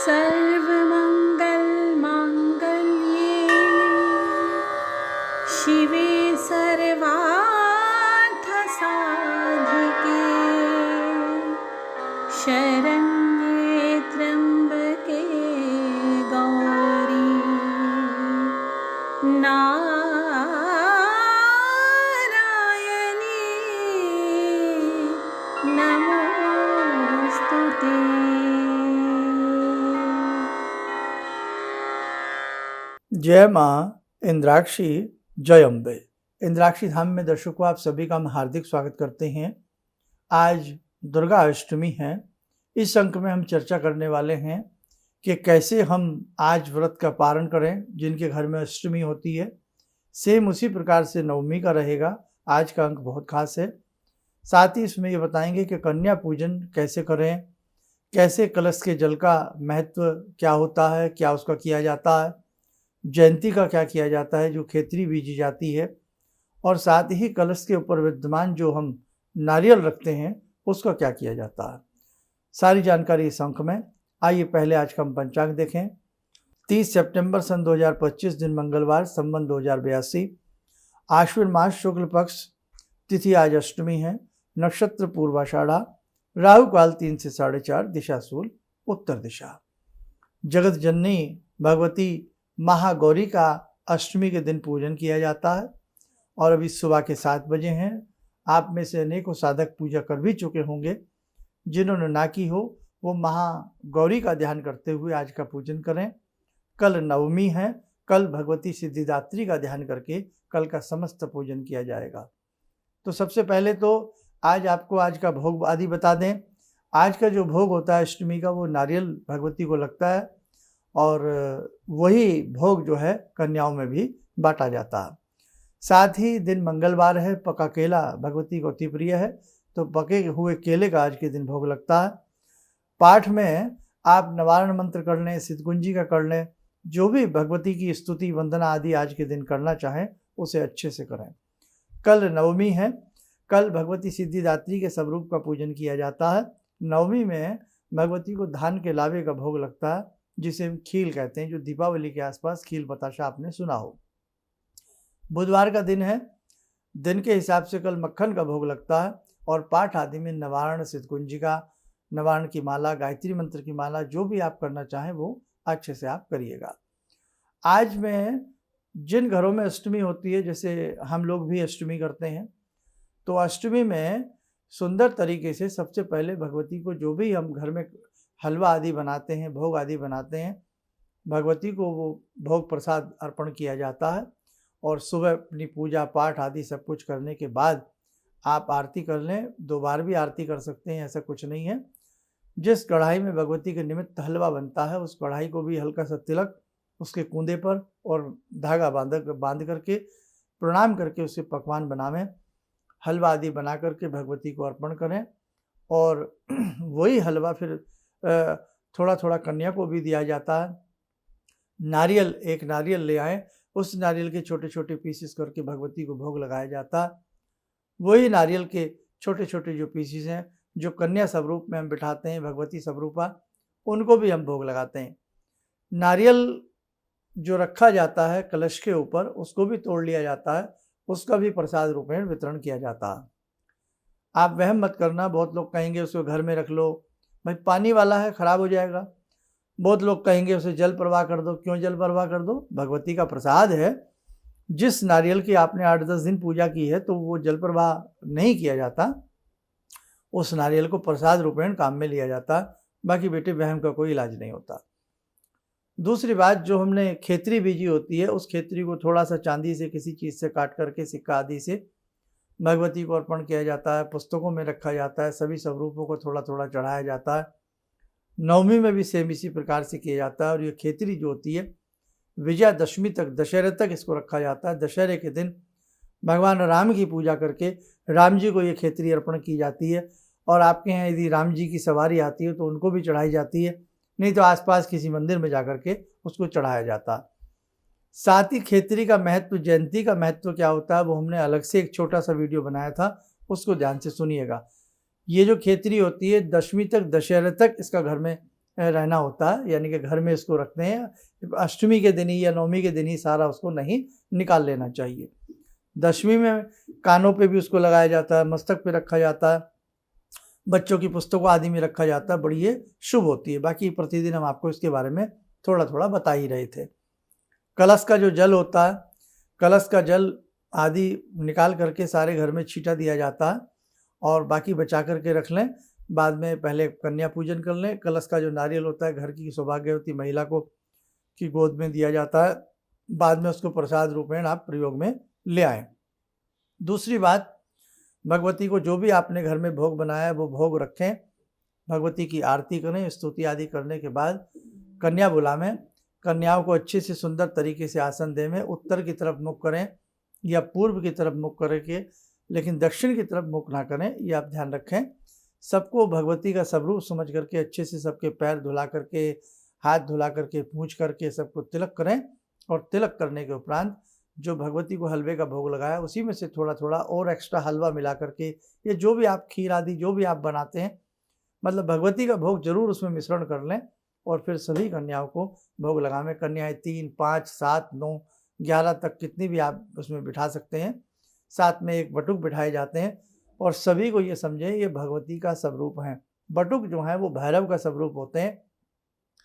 सर्वमङ्गलमाङ्गल्ये शिवे सर्वार्थसाधिके शरण्ये त्र्यम्बके गौरी नारायणी नमोस्तुते। जय माँ इंद्राक्षी, जय अम्बे। इंद्राक्षी धाम में दर्शकों आप सभी का हम हार्दिक स्वागत करते हैं। आज दुर्गा अष्टमी है। इस अंक में हम चर्चा करने वाले हैं कि कैसे हम आज व्रत का पारण करें। जिनके घर में अष्टमी होती है सेम उसी प्रकार से नवमी का रहेगा। आज का अंक बहुत खास है। साथ ही इसमें ये बताएंगे कि कन्या पूजन कैसे करें, कैसे कलश के जल का महत्व क्या होता है, क्या उसका किया जाता है, जयंती का क्या किया जाता है जो खेतरी बीजी जाती है, और साथ ही कलश के ऊपर विद्यमान जो हम नारियल रखते हैं उसका क्या किया जाता है। सारी जानकारी इस अंक में। आइए पहले आज का हम पंचांग देखें। 30 सितंबर सन 2025 दिन मंगलवार, संवत 2082, आश्विन मास शुक्ल पक्ष, तिथि आज अष्टमी है, नक्षत्र पूर्वाषाढ़ा, राहु काल 3 से 4:30, दिशा सूल उत्तर दिशा। जगत जननी भगवती महागौरी का अष्टमी के दिन पूजन किया जाता है और अभी सुबह के 7 बजे हैं। आप में से अनेकों साधक पूजा कर भी चुके होंगे। जिन्होंने ना की हो वो महागौरी का ध्यान करते हुए आज का पूजन करें। कल नवमी है, कल भगवती सिद्धिदात्री का ध्यान करके कल का समस्त पूजन किया जाएगा। तो सबसे पहले तो आज आपको आज का भोग आदि बता दें। आज का जो भोग होता है अष्टमी का वो नारियल भगवती को लगता है और वही भोग जो है कन्याओं में भी बांटा जाता है। साथ ही दिन मंगलवार है, पका केला भगवती को अति प्रिय है तो पके हुए केले का आज के दिन भोग लगता है। पाठ में आप नवारण मंत्र कर लें, सिद्धकुंजी का कर लें, जो भी भगवती की स्तुति वंदना आदि आज के दिन करना चाहें उसे अच्छे से करें। कल नवमी है, कल भगवती सिद्धिदात्री के स्वरूप का पूजन किया जाता है। नवमी में भगवती को धान के लावे का भोग लगता है जिसे हम खील कहते हैं, जो दीपावली के आसपास खील बताशा आपने सुना हो। बुधवार का दिन है, दिन के हिसाब से कल मक्खन का भोग लगता है और पाठ आदि में नवारण, सिद्धकुंजी का, नवारण की माला, गायत्री मंत्र की माला, जो भी आप करना चाहें वो अच्छे से आप करिएगा। आज में जिन घरों में अष्टमी होती है, जैसे हम लोग भी अष्टमी करते हैं, तो अष्टमी में सुंदर तरीके से सबसे पहले भगवती को जो भी हम घर में हलवा आदि बनाते हैं, भोग आदि बनाते हैं, भगवती को वो भोग प्रसाद अर्पण किया जाता है और सुबह अपनी पूजा पाठ आदि सब कुछ करने के बाद आप आरती कर लें। 2 बार भी आरती कर सकते हैं, ऐसा कुछ नहीं है। जिस कढ़ाई में भगवती के निमित्त हलवा बनता है उस कढ़ाई को भी हल्का सा तिलक उसके कूंदे पर और धागा बांध करके प्रणाम करके उससे पकवान बनावें, हलवा आदि बना करके भगवती को अर्पण करें और वही हलवा फिर थोड़ा थोड़ा कन्या को भी दिया जाता है। नारियल, एक नारियल ले आए, उस नारियल के छोटे छोटे पीसेस करके भगवती को भोग लगाया जाता है। वही नारियल के छोटे छोटे जो पीसेस हैं जो कन्या स्वरूप में हम बिठाते हैं, भगवती स्वरूपा, उनको भी हम भोग लगाते हैं। नारियल जो रखा जाता है कलश के ऊपर उसको भी तोड़ लिया जाता है, उसका भी प्रसाद रूप में वितरण किया जाता है। आप वहम मत करना, बहुत लोग कहेंगे उसको घर में रख लो, भाई पानी वाला है खराब हो जाएगा। बहुत लोग कहेंगे उसे जल प्रवाह कर दो। क्यों जल प्रवाह कर दो? भगवती का प्रसाद है। जिस नारियल की आपने 8-10 दिन पूजा की है तो वो जल प्रवाह नहीं किया जाता, उस नारियल को प्रसाद रूपेण काम में लिया जाता। बाकी बेटे वहम का कोई इलाज नहीं होता। दूसरी बात, जो हमने खेतरी बीजी होती है उस खेतरी को थोड़ा सा चांदी से किसी चीज़ से काट करके सिक्का आदि से भगवती को अर्पण किया जाता है, पुस्तकों में रखा जाता है, सभी स्वरूपों को थोड़ा थोड़ा चढ़ाया जाता है। नवमी में भी सेम इसी प्रकार से किया जाता है और ये खेतरी जो होती है विजयादशमी तक, दशहरे तक इसको रखा जाता है। दशहरे के दिन भगवान राम की पूजा करके राम जी को ये खेतरी अर्पण की जाती है और आपके यहाँ यदि राम जी की सवारी आती है तो उनको भी चढ़ाई जाती है, नहीं तो आसपास किसी मंदिर में जाकर के उसको चढ़ाया जाता है। साथ ही खेतरी का महत्व, जयंती का महत्व क्या होता है वो हमने अलग से एक छोटा सा वीडियो बनाया था, उसको ध्यान से सुनिएगा। ये जो खेतरी होती है दशमी तक, दशहरे तक इसका घर में रहना होता है, यानी कि घर में इसको रखते हैं। अष्टमी के दिन ही या नवमी के दिन ही सारा उसको नहीं निकाल लेना चाहिए। दशमी में कानों पे भी उसको लगाया जाता है, मस्तक पे रखा जाता है, बच्चों की पुस्तकों आदि में रखा जाता है, बड़ी ये शुभ होती है। बाकी प्रतिदिन हम आपको इसके बारे में थोड़ा थोड़ा बता ही रहे थे। कलश का जो जल होता है, कलश का जल आदि निकाल करके सारे घर में छींटा दिया जाता है और बाकी बचा करके रख लें। बाद में पहले कन्या पूजन कर लें। कलश का जो नारियल होता है घर की सौभाग्यवती महिला को की गोद में दिया जाता है। बाद में उसको प्रसाद रूपेण आप प्रयोग में ले आएँ। दूसरी बात, भगवती को जो भी आपने घर में भोग बनाया है वो भोग रखें, भगवती की आरती करें, स्तुति आदि करने के बाद कन्या बुलावें। कन्याओं को अच्छे से सुंदर तरीके से आसन देवें। उत्तर की तरफ मुख करें या पूर्व की तरफ मुख करके, लेकिन दक्षिण की तरफ मुख ना करें, ये आप ध्यान रखें। सबको भगवती का स्वरूप समझ करके अच्छे से सबके पैर धुला करके, हाथ धुला करके, पूछ करके सबको तिलक करें और तिलक करने के उपरांत जो भगवती को हलवे का भोग लगाया उसी में से थोड़ा थोड़ा और एक्स्ट्रा हलवा मिला करके, ये जो भी आप खीर आदि जो भी आप बनाते हैं, मतलब भगवती का भोग जरूर उसमें मिश्रण कर लें और फिर सभी कन्याओं को भोग लगावें। कन्याएं 3, 5, 7, 9, 11 तक कितनी भी आप उसमें बिठा सकते हैं। साथ में एक बटुक बिठाए जाते हैं और सभी को ये समझें ये भगवती का स्वरूप है। बटुक जो है वो भैरव का स्वरूप होते हैं।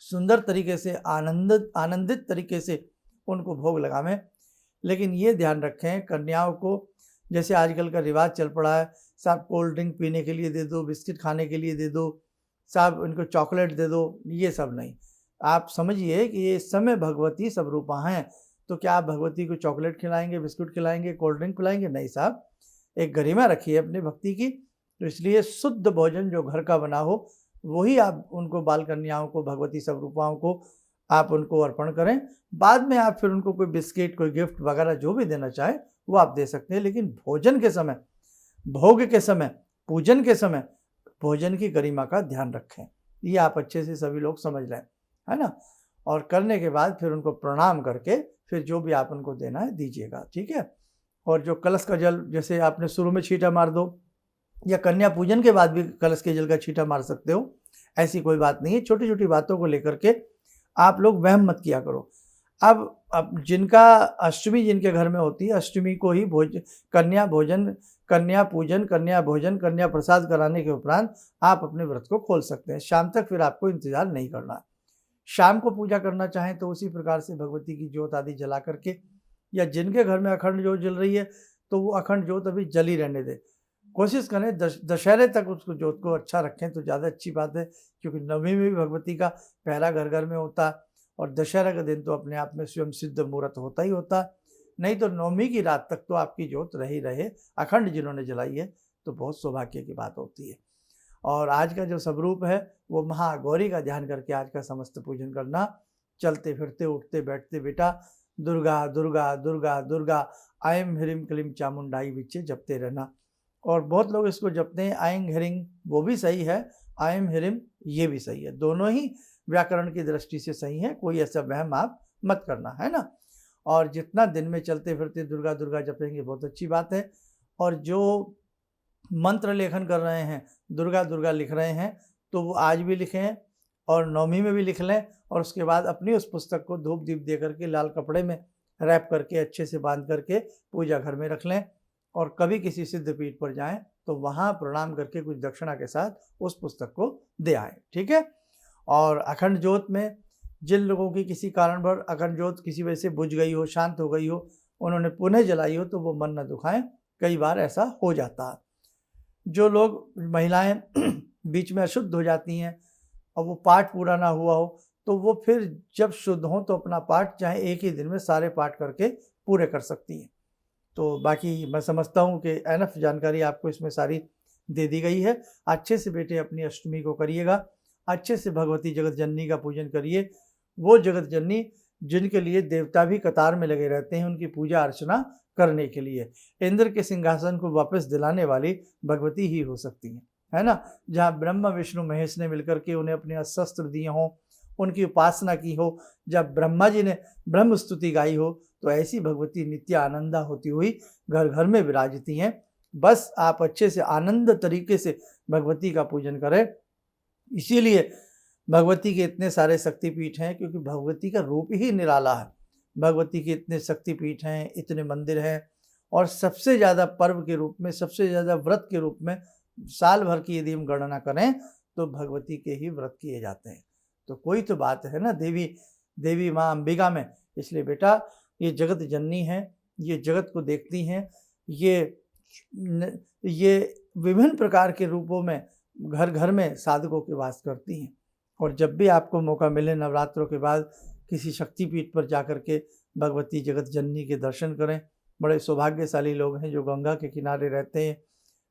सुंदर तरीके से आनंदित तरीके से उनको भोग लगावें। लेकिन ये ध्यान रखें, कन्याओं को जैसे आजकल का रिवाज चल पड़ा है, साहब कोल्ड ड्रिंक पीने के लिए दे दो, बिस्किट खाने के लिए दे दो, साहब उनको चॉकलेट दे दो, ये सब नहीं। आप समझिए कि ये इस समय भगवती स्वरूपा हैं, तो क्या आप भगवती को चॉकलेट खिलाएंगे, बिस्कुट खिलाएंगे, कोल्ड ड्रिंक पिलाएंगे? नहीं साहब, एक गरिमा रखिए अपनी भक्ति की। तो इसलिए शुद्ध भोजन जो घर का बना हो वही आप उनको, बाल कन्याओं को, भगवती स्वरूपाओं को आप उनको अर्पण करें। बाद में आप फिर उनको कोई बिस्किट, कोई गिफ्ट वगैरह जो भी देना चाहे वो आप दे सकते हैं। लेकिन भोजन के समय, भोग के समय, पूजन के समय भोजन की गरिमा का ध्यान रखें। ये आप अच्छे से सभी लोग समझ लें, है ना। और करने के बाद फिर उनको प्रणाम करके फिर जो भी आप उनको देना है दीजिएगा, ठीक है। और जो कलश का जल, जैसे आपने शुरू में छींटा मार दो या कन्या पूजन के बाद भी कलश के जल का छींटा मार सकते हो, ऐसी कोई बात नहीं है। छोटी छोटी बातों को लेकर के आप लोग वहम मत किया करो। अब जिनका अष्टमी जिनके घर में होती है, अष्टमी को ही कन्या भोजन, कन्या पूजन, कन्या भोजन, कन्या प्रसाद कराने के उपरांत आप अपने व्रत को खोल सकते हैं। शाम तक फिर आपको इंतजार नहीं करना। शाम को पूजा करना चाहें तो उसी प्रकार से भगवती की ज्योत आदि जला करके, या जिनके घर में अखंड ज्योत जल रही है तो वो अखंड ज्योत अभी जली रहने दें। कोशिश करें दशहरे तक उसको ज्योत को अच्छा रखें तो ज़्यादा अच्छी बात है, क्योंकि नवमी में भी भगवती का पहरा घर घर में होता है और दशहरा का दिन तो अपने आप में स्वयं सिद्ध मुहूर्त होता ही होता। नहीं तो नवमी की रात तक तो आपकी ज्योत रही रहे, अखंड जिन्होंने जलाई है, तो बहुत सौभाग्य की बात होती है। और आज का जो स्वरूप है वो महागौरी का ध्यान करके आज का समस्त पूजन करना। चलते फिरते उठते बैठते बेटा दुर्गा दुर्गा दुर्गा दुर्गा आयम ह्रीम क्लीम चामुंडाई बिच्चे जपते रहना। और बहुत लोग इसको जपते हैं आयंग ह्रिंग, वो भी सही है, आयम ह्रीम ये भी सही है, दोनों ही व्याकरण की दृष्टि से सही है। कोई ऐसा वहम आप मत करना, है ना। और जितना दिन में चलते फिरते दुर्गा दुर्गा जपेंगे बहुत अच्छी बात है। और जो मंत्र लेखन कर रहे हैं, दुर्गा दुर्गा लिख रहे हैं, तो वो आज भी लिखें और नवमी में भी लिख लें। और उसके बाद अपनी उस पुस्तक को धूप दीप दे करके लाल कपड़े में रैप करके अच्छे से बांध करके पूजा घर में रख लें। और कभी किसी सिद्ध पीठ पर जाएं तो वहाँ प्रणाम करके कुछ दक्षिणा के साथ उस पुस्तक को दे आएँ, ठीक है। और अखंड ज्योत में जिन लोगों की किसी कारण पर अखंड ज्योत किसी वजह से बुझ गई हो, शांत हो गई हो, उन्होंने पुनः जलाई हो, तो वो मन न दुखाएं, कई बार ऐसा हो जाता है। जो लोग, महिलाएं बीच में अशुद्ध हो जाती हैं और वो पाठ पूरा ना हुआ हो, तो वो फिर जब शुद्ध हो तो अपना पाठ चाहे एक ही दिन में सारे पाठ करके पूरे कर सकती हैं। तो बाकी मैं समझता हूँ कि एनफ जानकारी आपको इसमें सारी दे दी गई है। अच्छे से बेटे अपनी अष्टमी को करिएगा, अच्छे से भगवती जगत जननी का पूजन करिए। वो जगत जननी जिनके लिए देवता भी कतार में लगे रहते हैं उनकी पूजा अर्चना करने के लिए। इंद्र के सिंहासन को वापस दिलाने वाली भगवती ही हो सकती है ना। जहाँ ब्रह्मा विष्णु महेश ने मिलकर के उन्हें अपने अस्त्र दिए हों, उनकी उपासना की हो, जब ब्रह्मा जी ने ब्रह्म स्तुति गाई हो, तो ऐसी भगवती नित्य आनंदा होती हुई घर घर में विराजती हैं। बस आप अच्छे से आनंद तरीके से भगवती का पूजन करें। इसीलिए भगवती के इतने सारे शक्तिपीठ हैं क्योंकि भगवती का रूप ही निराला है। भगवती के इतने शक्तिपीठ हैं, इतने मंदिर हैं, और सबसे ज़्यादा पर्व के रूप में, सबसे ज़्यादा व्रत के रूप में साल भर की यदि हम गणना करें तो भगवती के ही व्रत किए जाते हैं। तो कोई तो बात है ना देवी माँ अंबिका में। इसलिए बेटा ये जगत जननी है, ये जगत को देखती हैं, ये विभिन्न प्रकार के रूपों में घर घर में साधकों के वास करती हैं। और जब भी आपको मौका मिले नवरात्रों के बाद किसी शक्तिपीठ पर जाकर के भगवती जगत जननी के दर्शन करें। बड़े सौभाग्यशाली लोग हैं जो गंगा के किनारे रहते हैं,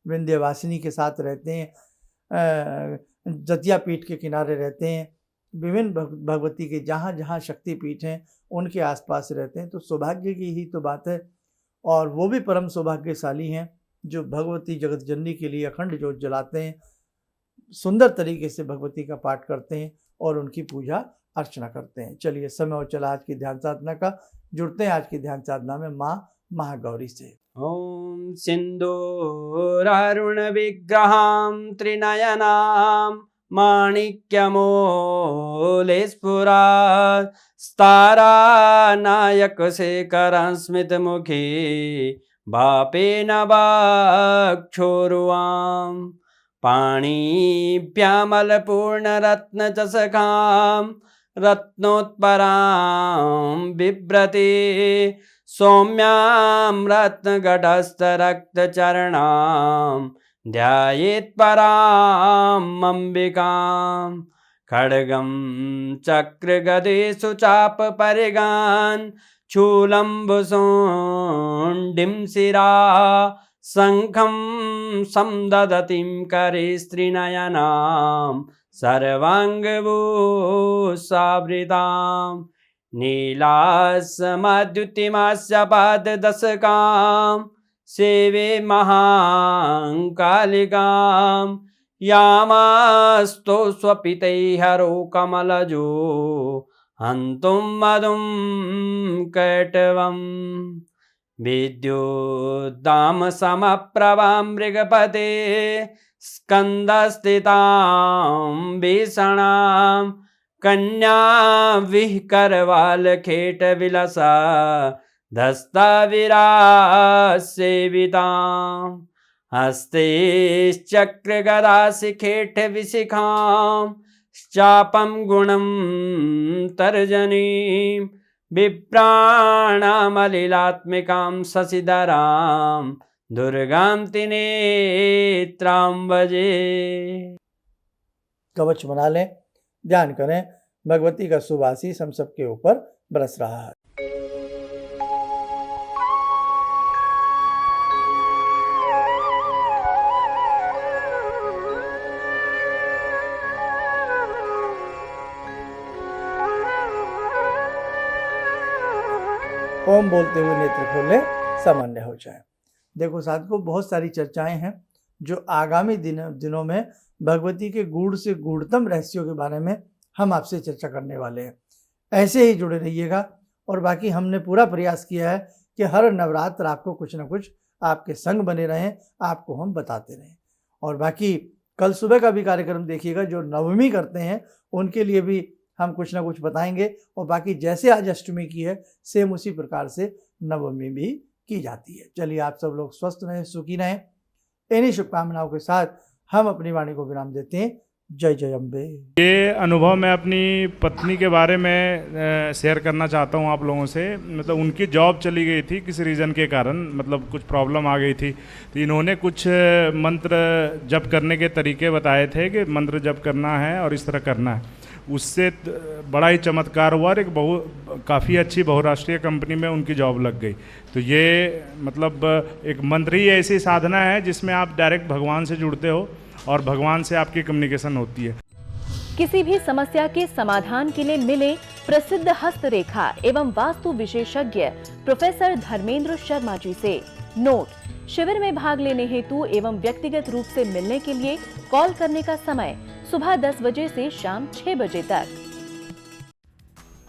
विंध्यवासिनी के साथ रहते हैं, जतिया पीठ के किनारे रहते हैं, विभिन्न भगवती के जहाँ जहाँ शक्तिपीठ हैं उनके आसपास रहते हैं। तो सौभाग्य की ही तो बात है। और वो भी परम सौभाग्यशाली हैं जो भगवती जगत जननी के लिए अखंड ज्योत जलाते हैं, सुंदर तरीके से भगवती का पाठ करते हैं और उनकी पूजा अर्चना करते हैं। चलिए समय और चला आज की ध्यान साधना का। जुड़ते हैं आज की ध्यान साधना में माँ महागौरी से। ओम सिंदूरारुण विग्रहां त्रिनयनां माणिक्यमूले स्फुरात् स्तारानायक शेखरं स्मितमुखी बापेन वाक्षोरुवां पाणिभ्यामलपूर्णरत्नचषकां रत्नोत्परां बिभ्रति सौम्यां रत्नगटस्थरक्तचरणां ध्यायेत् पराम् अम्बिकां खड्गं चक्रगदेषु चापपरिगान् शूलम्बुशुण्डिं शिरा शङ्खं समदधतीं करे स्त्रीनयनां सर्वाङ्गभूषावृतां नीलास्मद्युतिमास्य पाददशकां सेवे महाकालिकां यामास्तो स्वपितैहरो कमलजो हन्तुं मधुं कैटवम् विद्युद्दाम समप्रभां मृगपते स्कन्दस्थितां भीषणां कन्या विहकरवालखेटविलसा धस्ताविरासेवितां हस्तेश्चक्रगदाशिखेटविशिखां चापं गुणं तर्जनीं विप्राणामलिलात्मिकां शशिधरां दुर्गां त्रिनेत्रां भजे। कवच बना लें, ध्यान करें, भगवती का शुभ आशीष हम सबके ऊपर बरस रहा है। ओम बोलते हुए नेत्र खोले, सामान्य हो जाए। देखो साथियों, बहुत सारी चर्चाएं हैं जो आगामी दिनों में भगवती के गूढ़ से गूढ़तम रहस्यों के बारे में हम आपसे चर्चा करने वाले हैं। ऐसे ही जुड़े रहिएगा। और बाकी हमने पूरा प्रयास किया है कि हर नवरात्र आपको कुछ ना कुछ आपके संग बने रहें, आपको हम बताते रहें। और बाकी कल सुबह का भी कार्यक्रम देखिएगा, जो नवमी करते हैं उनके लिए भी हम कुछ ना कुछ बताएंगे। और बाकी जैसे आज अष्टमी की है, सेम उसी प्रकार से नवमी भी की जाती है। चलिए, आप सब लोग स्वस्थ रहें, सुखी रहें। इन्हीं शुभकामनाओं के साथ हम अपनी वाणी को विराम देते हैं। जय जय अम्बे। ये अनुभव मैं अपनी पत्नी के बारे में शेयर करना चाहता हूँ आप लोगों से। मतलब उनकी जॉब चली गई थी किसी रीज़न के कारण, मतलब कुछ प्रॉब्लम आ गई थी। तो इन्होंने कुछ मंत्र जप करने के तरीके बताए थे कि मंत्र जप करना है और इस तरह करना है। उससे बड़ा ही चमत्कार हुआ और एक काफ़ी अच्छी बहुराष्ट्रीय कंपनी में उनकी जॉब लग गई। तो ये मतलब एक मंत्र ही ऐसी साधना है जिसमें आप डायरेक्ट भगवान से जुड़ते हो और भगवान से आपकी कम्युनिकेशन होती है। किसी भी समस्या के समाधान के लिए मिले प्रसिद्ध हस्तरेखा एवं वास्तु विशेषज्ञ प्रोफेसर धर्मेंद्र शर्मा जी से। नोट: शिविर में भाग लेने हेतु एवं व्यक्तिगत रूप से मिलने के लिए कॉल करने का समय सुबह 10 बजे से शाम 6 बजे तक।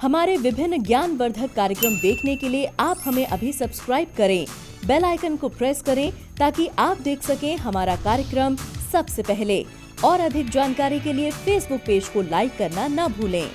हमारे विभिन्न ज्ञानवर्धक कार्यक्रम देखने के लिए आप हमें अभी सब्सक्राइब करें, बेल आइकन को प्रेस करें ताकि आप देख सकें हमारा कार्यक्रम सबसे पहले। और अधिक जानकारी के लिए फेसबुक पेज को लाइक करना न भूलें।